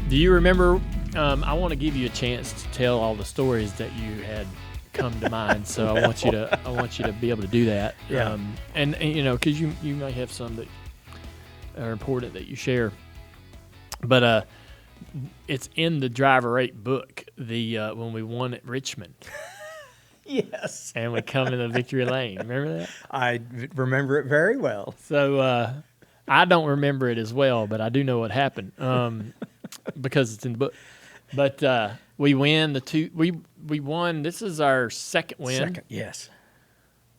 Do you remember? I want to give you a chance to tell all the stories that you had come to mind. So I want you to be able to do that. Yeah. And you know, because you may have some that are important that you share. But it's in the Driver 8 book. When we won at Richmond. Yes. And we come in the victory lane. Remember that? I remember it very well. So I don't remember it as well, but I do know what happened because it's in the book. But we win we won. This is our second win. Second, yes.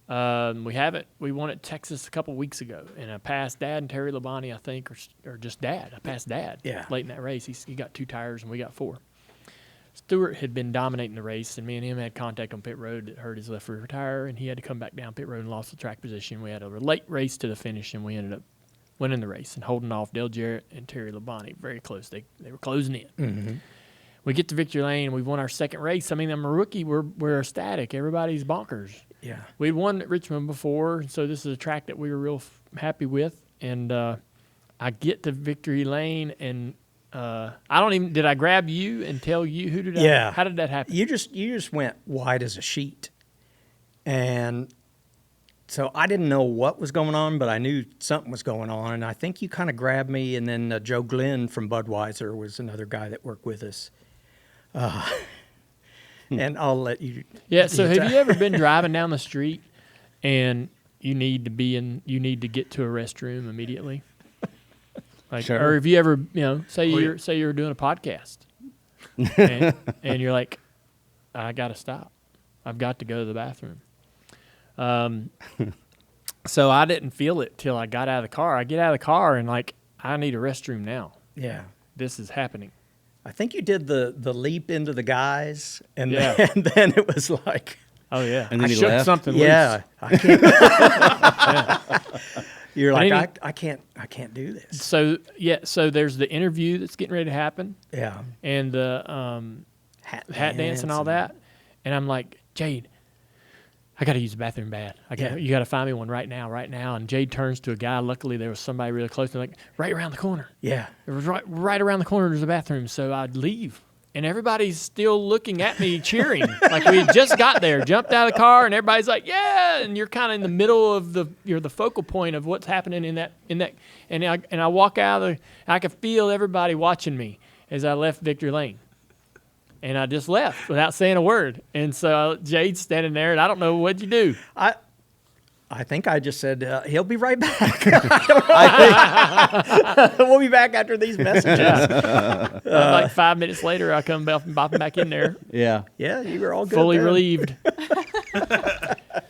We won at Texas a couple weeks ago, and I passed Dad and Terry Labonte, I think, or just Dad. I passed Dad late in that race. He got 2 tires, and we got 4. Stewart had been dominating the race, and me and him had contact on pit road that hurt his left rear tire, and he had to come back down pit road and lost the track position. We had a late race to the finish, and we ended up winning the race and holding off Dale Jarrett and Terry Labonte very close. They were closing in. Mm-hmm. We get to victory lane, and we won our second race. I mean, I'm a rookie. We're ecstatic. Everybody's bonkers. Yeah. We'd won at Richmond before, so this is a track that we were real happy with. And I get to victory lane, and did I grab you and tell you who did I? Yeah. How did that happen? You just went wide as a sheet. And so I didn't know what was going on, but I knew something was going on. And I think you kind of grabbed me, and then Joe Glenn from Budweiser was another guy that worked with us. And I'll let you. Yeah. So have you ever been driving down the street and you need to get to a restroom immediately? Like, sure. Or have you ever, say you're doing a podcast and you're like, I got to stop. I've got to go to the bathroom. So I didn't feel it till I got out of the car. I get out of the car and like, I need a restroom now. Yeah. This is happening. I think you did the leap into the guys, and Yeah. then it was like, Oh yeah. And then I he shook left? something yeah, loose. I can't. Yeah. You're like, And I can't do this. So there's the interview that's getting ready to happen. Yeah. And the hat dance and all that. And I'm like, Jade, I got to use the bathroom bad. You got to find me one right now. And Jade turns to a guy. Luckily, there was somebody really close. They're like, right around the corner. Yeah. It was right around the corner. There's a bathroom. So I'd leave. And everybody's still looking at me, cheering. Like we had just got there, jumped out of the car, and everybody's like, yeah. And you're kind of in the middle of you're the focal point of what's happening in that. And I walk out I could feel everybody watching me as I left Victory Lane. And I just left without saying a word. And so Jade's standing there, and I don't know what you do. I think I just said, he'll be right back. We'll be back after these messages. Like 5 minutes later, I come bopping back in there. Yeah. Yeah, you were all good. Fully then. relieved.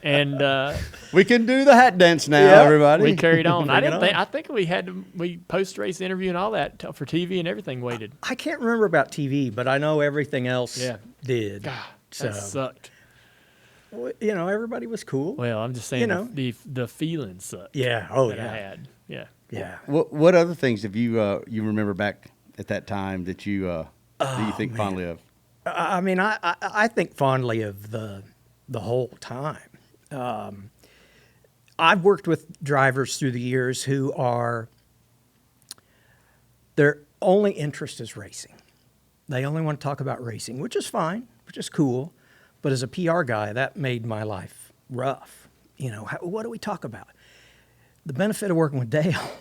And We can do the hat dance now, Yeah. everybody. we carried on. Bring it on. I think we post-race interview and all that for TV and everything waited. I can't remember about TV, but I know everything else did. God, So, that sucked. everybody was cool. Well, I'm just saying the feeling sucked. Yeah. Oh, that I yeah. had. Yeah. Yeah. What other things have you remember back at that time that you think fondly of? I mean, I think fondly of the whole time. I've worked with drivers through the years who their only interest is racing. They only want to talk about racing, which is fine, which is cool. But as a PR guy, that made my life rough. What do we talk about? The benefit of working with Dale,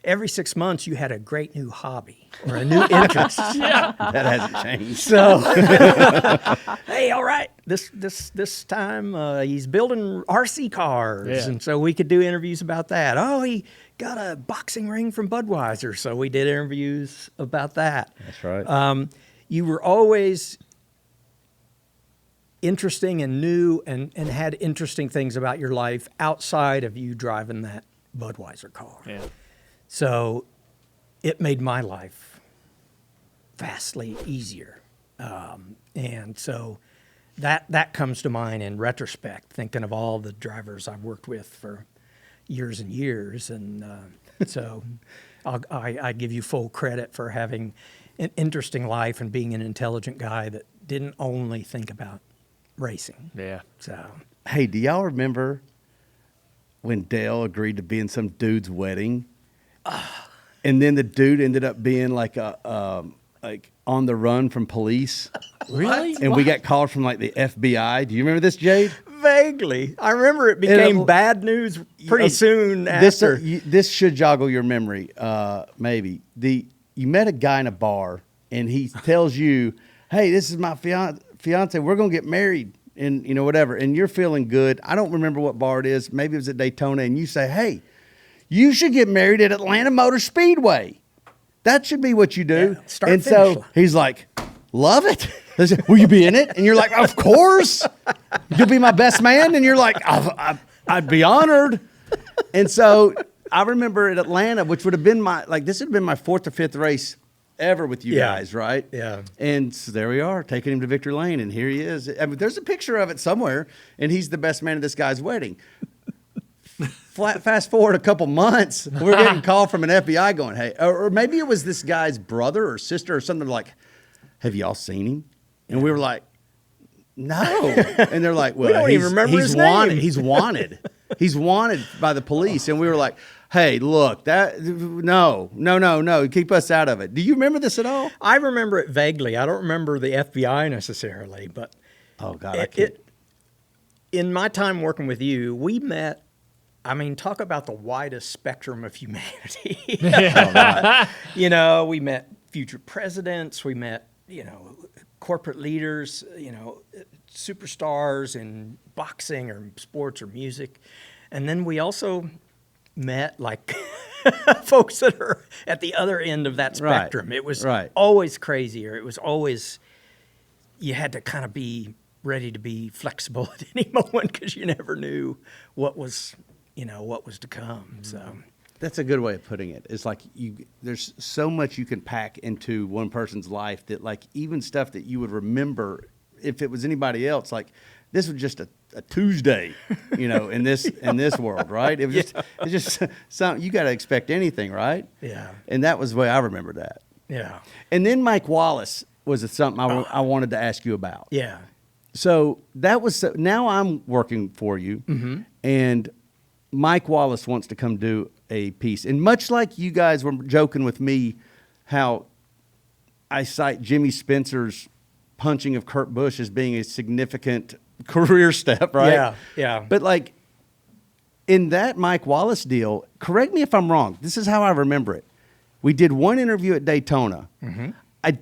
every 6 months you had a great new hobby or a new interest. Yeah. That hasn't changed. So, hey, all right, this time he's building RC cars, Yeah. and so we could do interviews about that. Oh, he got a boxing ring from Budweiser, so we did interviews about that. That's right. You were always interesting and new and had interesting things about your life outside of you driving that Budweiser car. Yeah. So it made my life vastly easier. And so that comes to mind in retrospect, thinking of all the drivers I've worked with for years and years. And so I give you full credit for having an interesting life and being an intelligent guy that didn't only think about racing. Yeah. So, Hey, do y'all remember when Dale agreed to be in some dude's wedding? And then the dude ended up being like an like on the run from police. Really? And we got called from like the FBI. Do you remember this, Jade? Vaguely. I remember it became bad news pretty soon after. This should joggle your memory, maybe. You met a guy in a bar, and he tells you, hey, this is my fiance. We're going to get married and, whatever. And you're feeling good. I don't remember what bar it is. Maybe it was at Daytona. And you say, hey, you should get married at Atlanta Motor Speedway. That should be what you do. Yeah, start and finish so he's like, love it. Will you be in it? And you're like, of course. You'll be my best man. And you're like, I'd be honored. And so I remember at Atlanta, which would have been this would have been my 4th or 5th race ever with you guys, right? Yeah. And so there we are, taking him to Victory Lane. And here he is. I mean, there's a picture of it somewhere. And he's the best man at this guy's wedding. Fast forward a couple months, we're getting a call from an FBI going, hey, or maybe it was this guy's brother or sister or something like, have y'all seen him? And we were like, no. And they're like, well, we don't even remember his wanted. name. He's wanted. He's wanted by the police. And we were like, hey, look, no, keep us out of it. Do you remember this at all? I remember it vaguely. I don't remember the FBI necessarily, but oh God, in my time working with you, we met. I mean, talk about the widest spectrum of humanity. We met future presidents. We met, corporate leaders, superstars in boxing or sports or music. And then we also met like folks that are at the other end of that spectrum. Right. It was always crazier. It was always, you had to kind of be ready to be flexible at any moment because you never knew what was to come. So that's a good way of putting it. It's like there's so much you can pack into one person's life that like even stuff that you would remember if it was anybody else, like this was just a Tuesday, in this world, right? It was it's just something you got to expect anything, right? Yeah. And that was the way I remember that. Yeah. And then Mike Wallace was something I wanted to ask you about. Yeah. So that was now I'm working for you, and Mike Wallace wants to come do a piece. And much like you guys were joking with me how I cite Jimmy Spencer's punching of Kurt Busch as being a significant career step, right? Yeah, yeah. But like in that Mike Wallace deal, correct me if I'm wrong. This is how I remember it. We did one interview at Daytona. I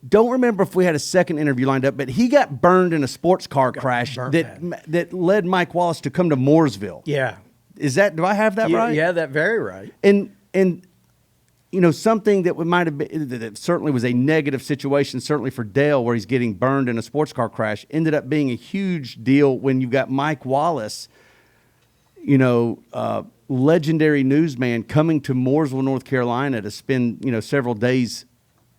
don't remember if we had a second interview lined up, but he got burned in a sports car crash that led Mike Wallace to come to Mooresville. Yeah. Do I have that right? Yeah, that very right. And something that might have been that certainly was a negative situation, certainly for Dale, where he's getting burned in a sports car crash, ended up being a huge deal when you got Mike Wallace, legendary newsman coming to Mooresville, North Carolina to spend several days,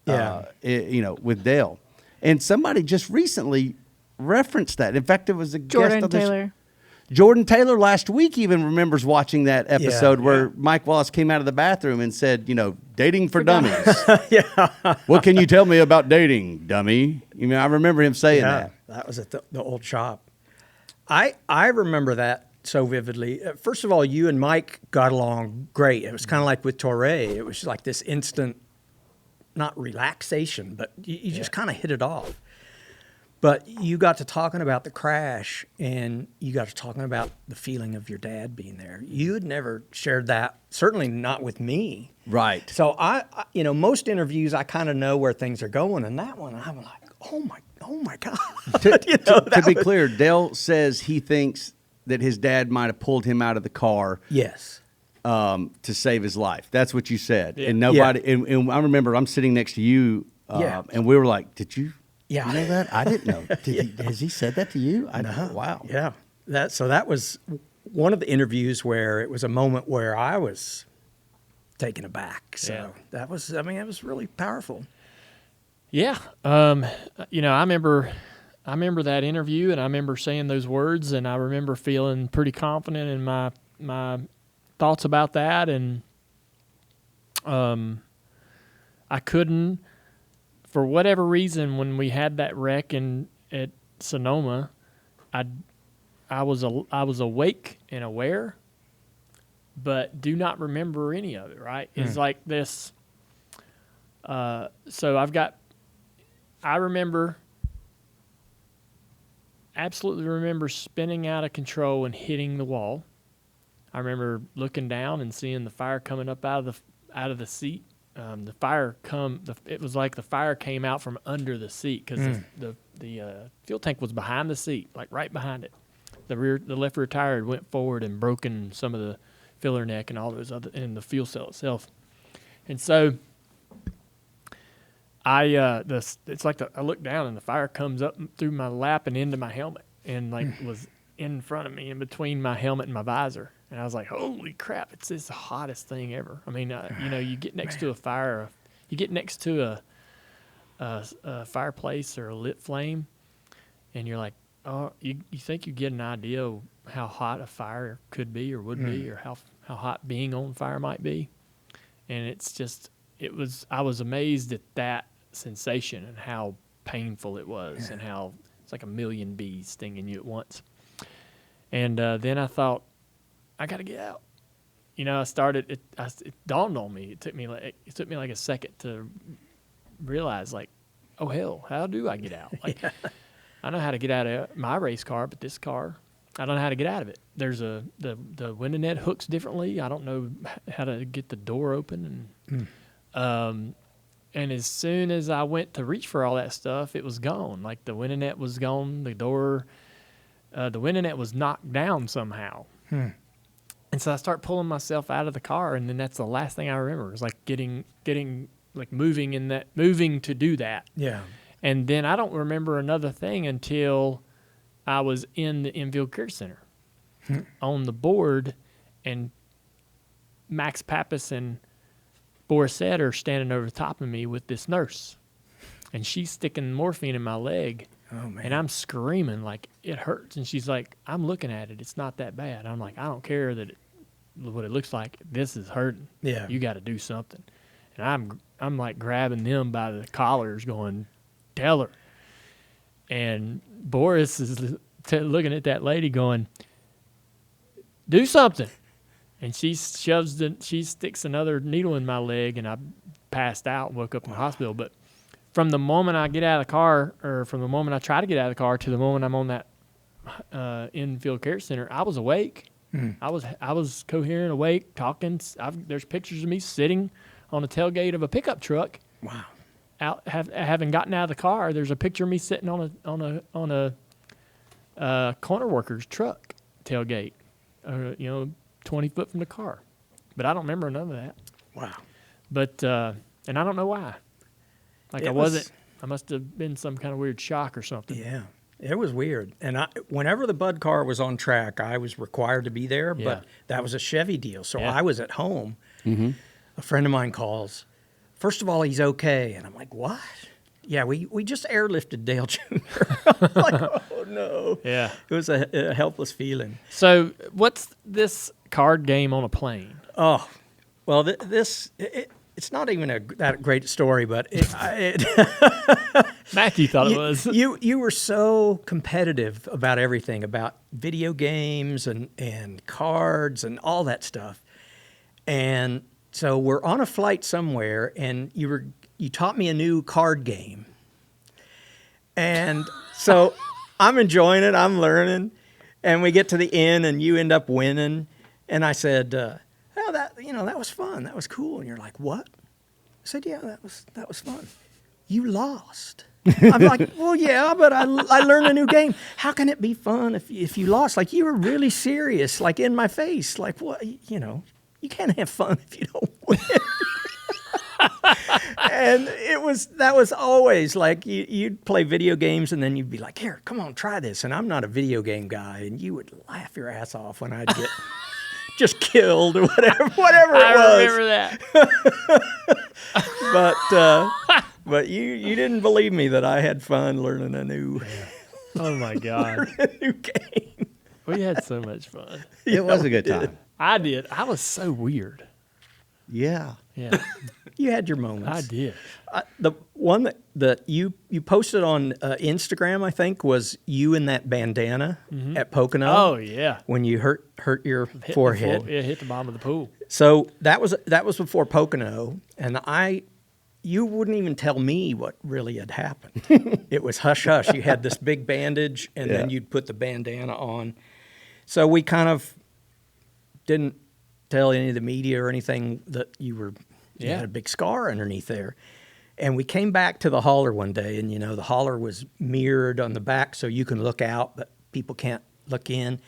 with Dale. And somebody just recently referenced that. In fact, it was a Jordan guest on Taylor. Jordan Taylor last week even remembers watching that episode where Mike Wallace came out of the bathroom and said, dating for dummies. What can you tell me about dating, dummy? I remember him saying that. That was at the old shop. I remember that so vividly. First of all, you and Mike got along great. It was kind of like with Torre. It was like this instant, not relaxation, but you just kind of hit it off. But you got to talking about the crash, and you got to talking about the feeling of your dad being there. You had never shared that, certainly not with me. Right. So I most interviews I kind of know where things are going, and that one I'm like, oh my God. To be clear, Dale says he thinks that his dad might have pulled him out of the car. Yes. To save his life. That's what you said. Yeah. And nobody. Yeah. And I remember I'm sitting next to you, and we were like, "Did you?" Yeah. You know that? I didn't know. Has he said that to you? No. Wow. Yeah. That was one of the interviews where it was a moment where I was taken aback. So that was, it was really powerful. Yeah. I remember that interview, and I remember saying those words, and I remember feeling pretty confident in my thoughts about that. And I couldn't, for whatever reason, when we had that wreck at Sonoma, I was awake and aware, but do not remember any of it. Right? It's like this. So absolutely remember spinning out of control and hitting the wall. I remember looking down and seeing the fire coming up out of the seat. It was like the fire came out from under the seat because the fuel tank was behind the seat, like right behind it. The left rear tire had went forward and broken some of the filler neck and all those other, and the fuel cell itself. And so it's like I look down and the fire comes up through my lap and into my helmet and like was in front of me in between my helmet and my visor. And I was like, holy crap, it's the hottest thing ever. I mean, you get next to a fire, you get next to a fireplace or a lit flame, and you're like, oh, you think you get an idea of how hot a fire could be or would be, or how hot being on fire might be. And I was amazed at that sensation and how painful it was and how it's like a million bees stinging you at once. And then I thought, I got to get out. It dawned on me. It took me like a second to realize, like, oh hell, how do I get out? Like, I know how to get out of my race car, but this car, I don't know how to get out of it. There's the window net hooks differently. I don't know how to get the door open, and as soon as I went to reach for all that stuff, it was gone. Like the window net was gone. The door, the window net was knocked down somehow. And so I start pulling myself out of the car, and then that's the last thing I remember. Is like getting like moving to do that. Yeah. And then I don't remember another thing until I was in the infield care center on the board, and Max Pappas and Borisette are standing over the top of me with this nurse, and she's sticking morphine in my leg. Oh, man. And I'm screaming like it hurts, and she's like, I'm looking at it. It's not that bad. I'm like, I don't care what it looks like. This is hurting. Yeah. You got to do something. And I'm like grabbing them by the collars going, tell her. And Boris is looking at that lady going, do something. And she sticks another needle in my leg, and I passed out, woke up in the hospital. But from the moment I get out of the car, or from the moment I try to get out of the car to the moment I'm on that infield care center, I was awake. I was coherent, awake, talking. There's pictures of me sitting on the tailgate of a pickup truck. Wow. Having gotten out of the car, there's a picture of me sitting on a corner worker's truck tailgate, 20 foot from the car. But I don't remember none of that. Wow. But and I don't know why. Like I must have been some kind of weird shock or something. Yeah, it was weird. And whenever the Bud car was on track, I was required to be there, but that was a Chevy deal. So I was at home. Mm-hmm. A friend of mine calls. First of all, he's okay. And I'm like, what? Yeah, we just airlifted Dale Jr. I'm like, oh, no. Yeah. It was a helpless feeling. So what's this card game on a plane? Oh, well, it's not even that great story, but Matthew thought it was. You were so competitive about everything, about video games and cards and all that stuff. And so we're on a flight somewhere, and you taught me a new card game. And so I'm enjoying it, I'm learning, and we get to the end, and you end up winning. And I said, that was fun. That was cool. And you're like, what? I said, yeah, that was fun. You lost. I'm like, well, yeah, but I learned a new game. How can it be fun if you lost? Like, you were really serious, like in my face. Like, what? You can't have fun if you don't win. And that was always like you'd play video games, and then you'd be like, here, come on, try this. And I'm not a video game guy, and you would laugh your ass off when I'd get just killed or whatever it was. I remember that. But you didn't believe me that I had fun learning a new. Oh my God, a new game. We had so much fun. It was a good time. I did. I was so weird. Yeah. Yeah. You had your moments. I did. The one that you posted on Instagram, I think, was you in that bandana at Pocono. Oh yeah. When you hurt your forehead. Hit the bottom of the pool. So that was before Pocono, and I you wouldn't even tell me what really had happened. It was hush hush. You had this big bandage, and then you'd put the bandana on. So we kind of didn't tell any of the media or anything that you had a big scar underneath there. And we came back to the hauler one day, and, the hauler was mirrored on the back so you can look out, but people can't look in.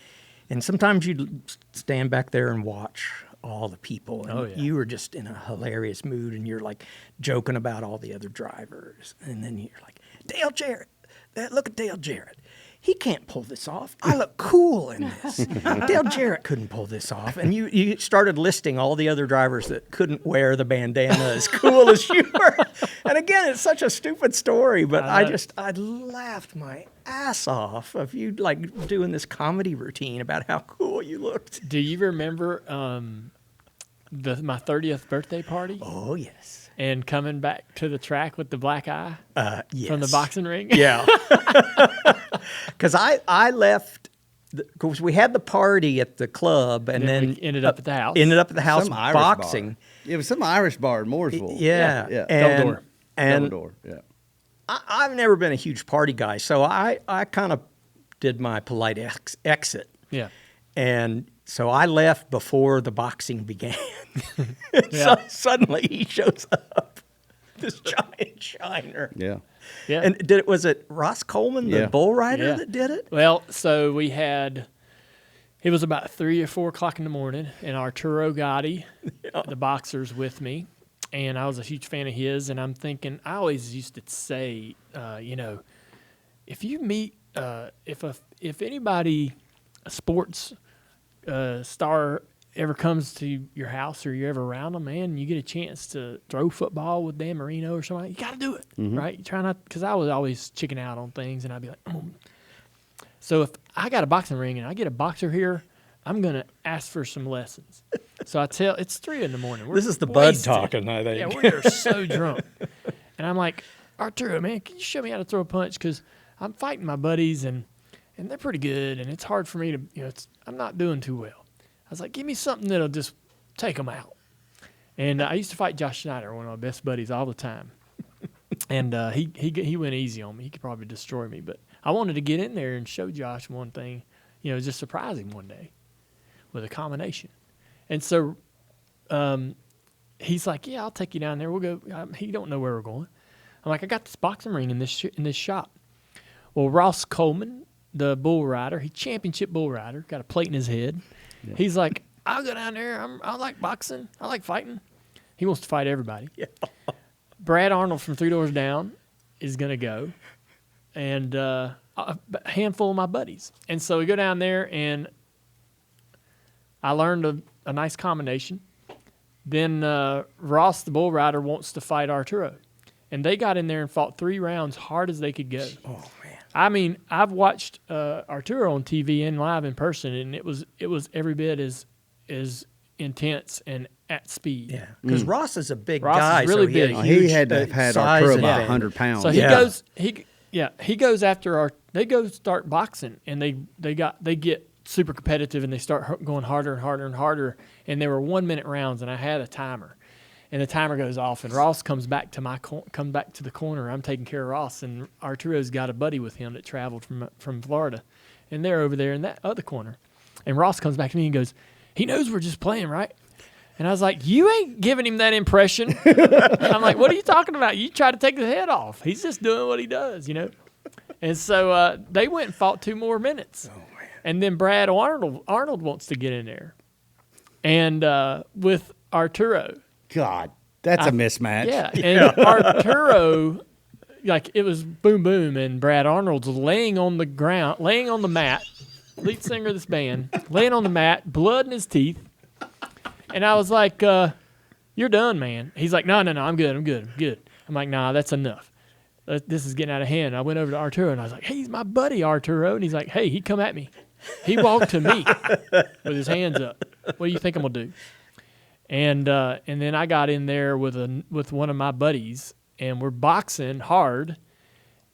And sometimes you'd stand back there and watch all the people. And you were just in a hilarious mood, and you're, like, joking about all the other drivers. And then you're like, Dale Jarrett, look at Dale Jarrett. He can't pull this off. I look cool in this. Dale Jarrett couldn't pull this off. And you started listing all the other drivers that couldn't wear the bandana as cool as you were. And again, it's such a stupid story, but I laughed my ass off of you, like, doing this comedy routine about how cool you looked. Do you remember my 30th birthday party? Oh, yes. And coming back to the track with the black eye yes. from the boxing ring? Yeah. Because I left, because we had the party at the club, and then ended up at the house. Ended up at the house Some Irish boxing. bar. It was some Irish bar in Mooresville. Yeah. Double door. Yeah. I've never been a huge party guy, so I kind of did my polite exit. Yeah. And so I left before the boxing began. So suddenly he shows up, this giant shiner. Yeah. Yeah. And was it Ross Coleman, the bull rider, that did it? Well, so it was about 3 or 4 o'clock in the morning, and Arturo Gatti, the boxer's with me, and I was a huge fan of his, and I'm thinking, I always used to say, if you meet, if anybody, a sports star ever comes to your house or you're ever around them, man, and you get a chance to throw football with Dan Marino or something, you got to do it, right? You try not, because I was always chicken out on things, and I'd be like, So if I got a boxing ring and I get a boxer here, I'm going to ask for some lessons. So it's 3 in the morning. This is the Bud talking, I think. Yeah, we're so drunk. And I'm like, Arturo, man, can you show me how to throw a punch? Because I'm fighting my buddies, and they're pretty good, and it's hard for me to, I'm not doing too well. I was like, give me something that'll just take them out. And I used to fight Josh Schneider, one of my best buddies, all the time. And he went easy on me. He could probably destroy me. But I wanted to get in there and show Josh one thing, just surprise him one day with a combination. And so he's like, yeah, I'll take you down there. We'll go. He don't know where we're going. I'm like, I got this boxing ring in this shop. Well, Ross Coleman, the bull rider, he championship bull rider, got a plate in his head. Yeah. He's like, I'll go down there. I like boxing. I like fighting. He wants to fight everybody. Yeah. Brad Arnold from 3 Doors Down is going to go, and a handful of my buddies. And so we go down there, and I learned a nice combination. Then Ross, the bull rider, wants to fight Arturo. And they got in there and fought 3 rounds hard as they could go. Oh, man. I mean, I've watched Arturo on TV and live in person, and it was every bit as intense and at speed. Yeah, because Ross is a big guy. Is really so big. He had to have had Arturo about 100 pounds. So he goes after they go start boxing, and they get super competitive, and they start going harder and harder and harder. And there were 1-minute rounds, and I had a timer. And the timer goes off, and Ross comes back to the corner. I'm taking care of Ross, and Arturo's got a buddy with him that traveled from Florida, and they're over there in that other corner. And Ross comes back to me and goes, he knows we're just playing, right? And I was like, you ain't giving him that impression. I'm like, what are you talking about? You try to take his head off. He's just doing what he does, And so they went and fought 2 more minutes. Oh, man. And then Brad Arnold wants to get in there. And with Arturo. God, that's a mismatch. Yeah, and Arturo, it was boom, boom, and Brad Arnold's laying on the ground, laying on the mat, lead singer of this band, laying on the mat, blood in his teeth. And I was like, you're done, man. He's like, no, I'm good. I'm like, nah, that's enough. This is getting out of hand. I went over to Arturo, and I was like, hey, he's my buddy, Arturo. And he's like, hey, he come at me. He walked to me with his hands up. What do you think I'm going to do? And then I got in there with one of my buddies, and we're boxing hard,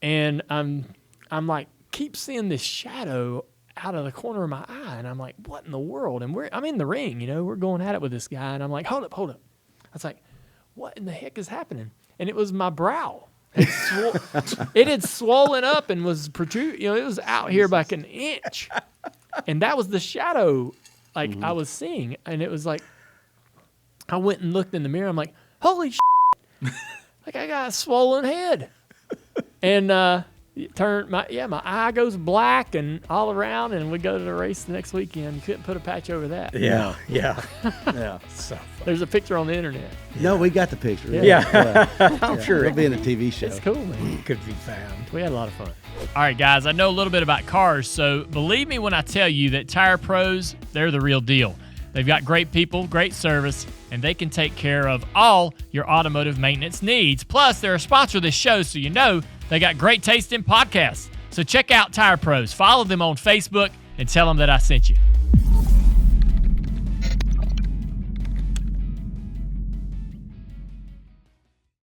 and I'm like, keep seeing this shadow out of the corner of my eye, and I'm like, what in the world? And I'm in the ring, we're going at it with this guy, and I'm like, hold up. I was like, what in the heck is happening? and it was my brow. It had swollen up and was protrude. It was out here by like an inch, and that was the shadow I was seeing. And it was like, I went and looked in the mirror. I'm like, holy shit, like I got a swollen head, and it turned my eye goes black and all around. And we go to the race the next weekend. You couldn't put a patch over that. Yeah. So There's a picture on the internet. no, we got the picture. Yeah. I'm sure It'll be in the TV show. It's cool, man. it could be found. We had a lot of fun. All right, guys, I know a little bit about cars, so believe me when I tell you that Tire Pros, they're the real deal. They've got great people, great service, and they can take care of all your automotive maintenance needs. Plus, they're a sponsor of this show, so you know they got great taste in podcasts. So check out Tire Pros. Follow them on Facebook and tell them that I sent you.